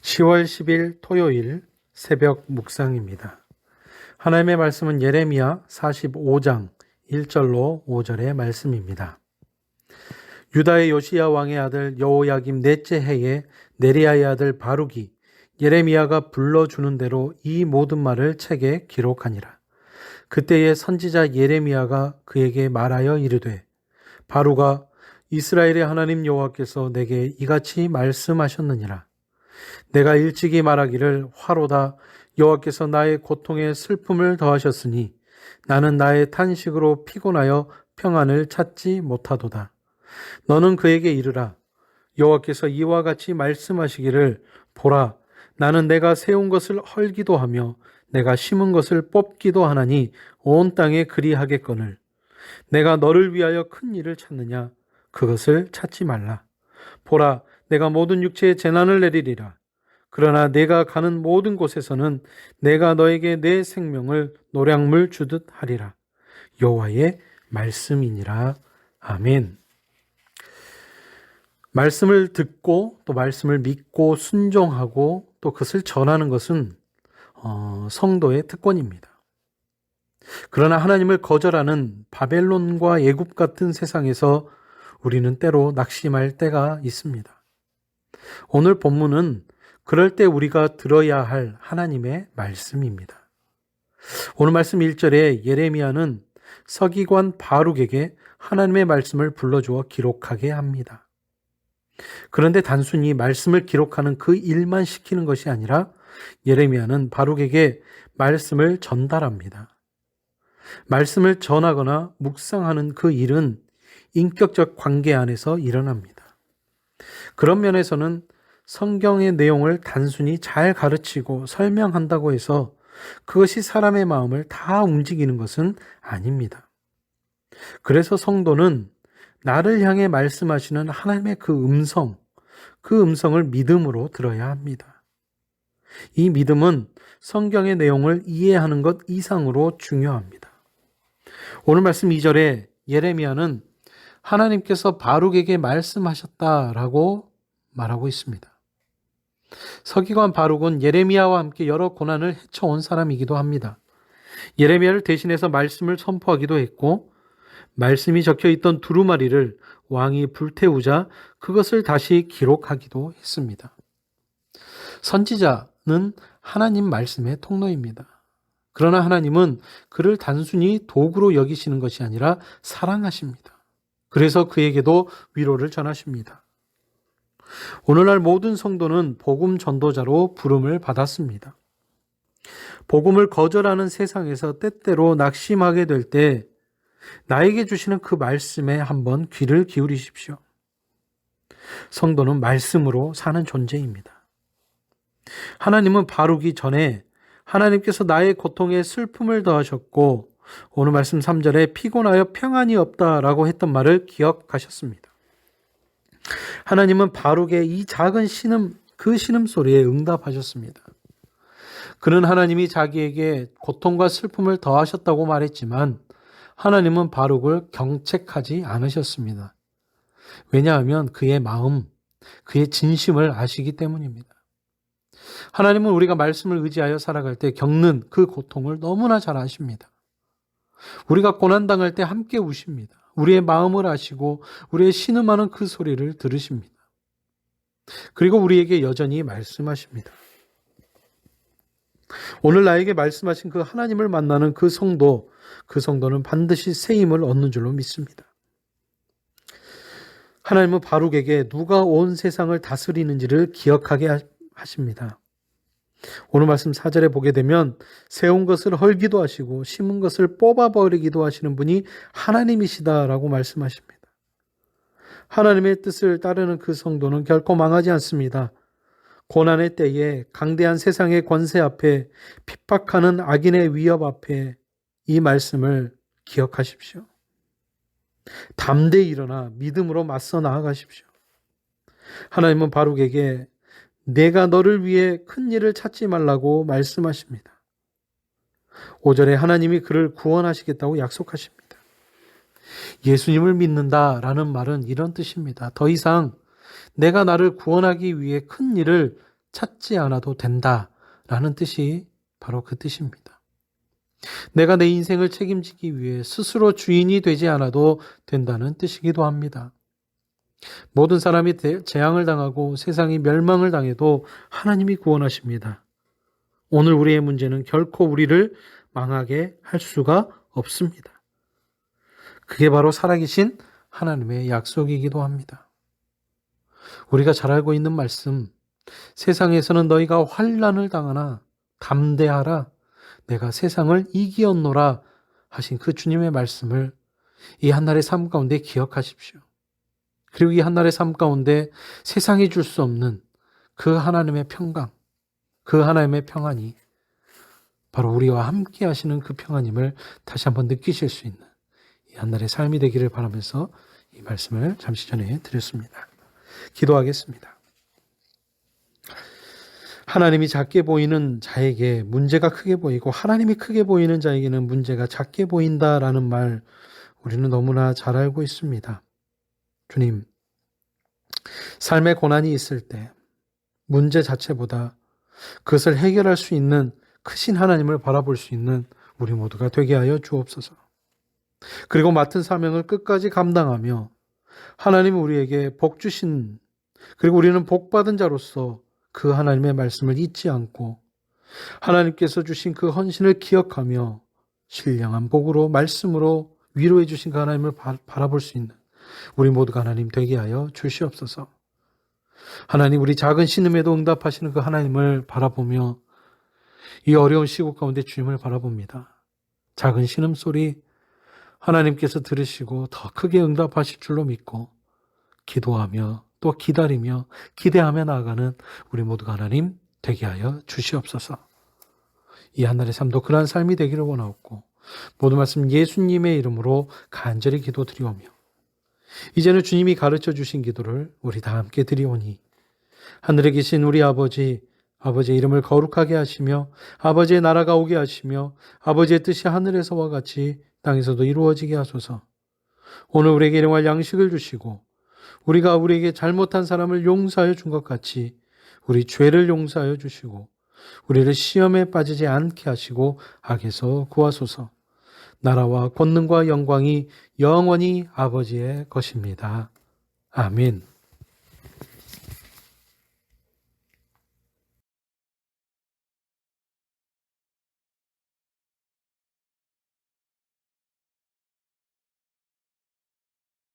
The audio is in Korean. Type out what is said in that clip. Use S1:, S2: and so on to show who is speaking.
S1: 10월 10일 토요일 새벽 묵상입니다. 하나님의 말씀은 예레미야 45장 1절로 5절의 말씀입니다. 유다의 요시야 왕의 아들 여호야김 넷째 해에 네리야의 아들 바룩이 예레미야가 불러주는 대로 이 모든 말을 책에 기록하니라. 그때에 선지자 예레미야가 그에게 말하여 이르되, 바룩아, 이스라엘의 하나님 여호와께서 내게 이같이 말씀하셨느니라. 내가 일찍이 말하기를 화로다, 여호와께서 나의 고통에 슬픔을 더하셨으니 나는 나의 탄식으로 피곤하여 평안을 찾지 못하도다. 너는 그에게 이르라. 여호와께서 이와 같이 말씀하시기를, 보라, 나는 내가 세운 것을 헐기도 하며 내가 심은 것을 뽑기도 하나니 온 땅에 그리하겠거늘. 내가 너를 위하여 큰 일을 찾느냐? 그것을 찾지 말라. 보라, 내가 모든 육체에 재난을 내리리라. 그러나 내가 가는 모든 곳에서는 내가 너에게 내 생명을 노량물 주듯 하리라. 여호와의 말씀이니라. 아멘. 말씀을 듣고 또 말씀을 믿고 순종하고 또 그것을 전하는 것은 성도의 특권입니다. 그러나 하나님을 거절하는 바벨론과 애굽 같은 세상에서 우리는 때로 낙심할 때가 있습니다. 오늘 본문은 그럴 때 우리가 들어야 할 하나님의 말씀입니다. 오늘 말씀 1절에 예레미야는 서기관 바룩에게 하나님의 말씀을 불러주어 기록하게 합니다. 그런데 단순히 말씀을 기록하는 그 일만 시키는 것이 아니라 예레미야는 바룩에게 말씀을 전달합니다. 말씀을 전하거나 묵상하는 그 일은 인격적 관계 안에서 일어납니다. 그런 면에서는 성경의 내용을 단순히 잘 가르치고 설명한다고 해서 그것이 사람의 마음을 다 움직이는 것은 아닙니다. 그래서 성도는 나를 향해 말씀하시는 하나님의 그 음성을 믿음으로 들어야 합니다. 이 믿음은 성경의 내용을 이해하는 것 이상으로 중요합니다. 오늘 말씀 2절에 예레미야는 하나님께서 바룩에게 말씀하셨다라고 말하고 있습니다. 서기관 바룩은 예레미야와 함께 여러 고난을 헤쳐온 사람이기도 합니다. 예레미야를 대신해서 말씀을 선포하기도 했고, 말씀이 적혀있던 두루마리를 왕이 불태우자 그것을 다시 기록하기도 했습니다. 선지자는 하나님 말씀의 통로입니다. 그러나 하나님은 그를 단순히 도구로 여기시는 것이 아니라 사랑하십니다. 그래서 그에게도 위로를 전하십니다. 오늘날 모든 성도는 복음 전도자로 부름을 받았습니다. 복음을 거절하는 세상에서 때때로 낙심하게 될 때 나에게 주시는 그 말씀에 한번 귀를 기울이십시오. 성도는 말씀으로 사는 존재입니다. 하나님은 바룩이 전에 하나님께서 나의 고통에 슬픔을 더하셨고, 오늘 말씀 3절에 피곤하여 평안이 없다라고 했던 말을 기억하셨습니다. 하나님은 바룩의 이 작은 그 신음소리에 응답하셨습니다. 그는 하나님이 자기에게 고통과 슬픔을 더하셨다고 말했지만 하나님은 바룩을 경책하지 않으셨습니다. 왜냐하면 그의 마음, 그의 진심을 아시기 때문입니다. 하나님은 우리가 말씀을 의지하여 살아갈 때 겪는 그 고통을 너무나 잘 아십니다. 우리가 고난당할 때 함께 우십니다. 우리의 마음을 아시고 우리의 신음하는 그 소리를 들으십니다. 그리고 우리에게 여전히 말씀하십니다. 오늘 나에게 말씀하신 그 하나님을 만나는 그 성도는 반드시 새 힘을 얻는 줄로 믿습니다. 하나님은 바룩에게 누가 온 세상을 다스리는지를 기억하게 하십니다. 오늘 말씀 4절에 보게 되면 세운 것을 헐기도 하시고 심은 것을 뽑아버리기도 하시는 분이 하나님이시다라고 말씀하십니다. 하나님의 뜻을 따르는 그 성도는 결코 망하지 않습니다. 고난의 때에 강대한 세상의 권세 앞에 핍박하는 악인의 위협 앞에 이 말씀을 기억하십시오. 담대히 일어나 믿음으로 맞서 나아가십시오. 하나님은 바룩에게 내가 너를 위해 큰 일을 찾지 말라고 말씀하십니다. 5절에 하나님이 그를 구원하시겠다고 약속하십니다. 예수님을 믿는다라는 말은 이런 뜻입니다. 더 이상 내가 나를 구원하기 위해 큰 일을 찾지 않아도 된다라는 뜻이 바로 그 뜻입니다. 내가 내 인생을 책임지기 위해 스스로 주인이 되지 않아도 된다는 뜻이기도 합니다. 모든 사람이 재앙을 당하고 세상이 멸망을 당해도 하나님이 구원하십니다. 오늘 우리의 문제는 결코 우리를 망하게 할 수가 없습니다. 그게 바로 살아계신 하나님의 약속이기도 합니다. 우리가 잘 알고 있는 말씀, 세상에서는 너희가 환난을 당하나 담대하라, 내가 세상을 이기었노라 하신 그 주님의 말씀을 이 한날의 삶 가운데 기억하십시오. 그리고 이 한날의 삶 가운데 세상이 줄 수 없는 그 하나님의 평강, 그 하나님의 평안이 바로 우리와 함께 하시는 그 평안임을 다시 한번 느끼실 수 있는 이 한날의 삶이 되기를 바라면서 이 말씀을 잠시 전에 드렸습니다. 기도하겠습니다. 하나님이 작게 보이는 자에게 문제가 크게 보이고 하나님이 크게 보이는 자에게는 문제가 작게 보인다라는 말 우리는 너무나 잘 알고 있습니다. 주님, 삶의 고난이 있을 때 문제 자체보다 그것을 해결할 수 있는 크신 하나님을 바라볼 수 있는 우리 모두가 되게 하여 주옵소서. 그리고 맡은 사명을 끝까지 감당하며 하나님이 우리에게 복 주신, 그리고 우리는 복 받은 자로서 그 하나님의 말씀을 잊지 않고 하나님께서 주신 그 헌신을 기억하며 신령한 복으로 말씀으로 위로해 주신 그 하나님을 바라볼 수 있는 우리 모두가 하나님 되게 하여 주시옵소서. 하나님, 우리 작은 신음에도 응답하시는 그 하나님을 바라보며 이 어려운 시국 가운데 주님을 바라봅니다. 작은 신음소리 하나님께서 들으시고 더 크게 응답하실 줄로 믿고 기도하며 또 기다리며 기대하며 나아가는 우리 모두가 하나님 되게 하여 주시옵소서. 이 한날의 삶도 그러한 삶이 되기를 원하옵고 모든 말씀 예수님의 이름으로 간절히 기도드리오며 이제는 주님이 가르쳐 주신 기도를 우리 다 함께 드리오니 하늘에 계신 우리 아버지, 아버지의 이름을 거룩하게 하시며 아버지의 나라가 오게 하시며 아버지의 뜻이 하늘에서와 같이 땅에서도 이루어지게 하소서. 오늘 우리에게 일용할 양식을 주시고 우리가 우리에게 잘못한 사람을 용서하여 준 것 같이 우리 죄를 용서하여 주시고 우리를 시험에 빠지지 않게 하시고 악에서 구하소서. 나라와 권능과 영광이 영원히 아버지의 것입니다. 아멘.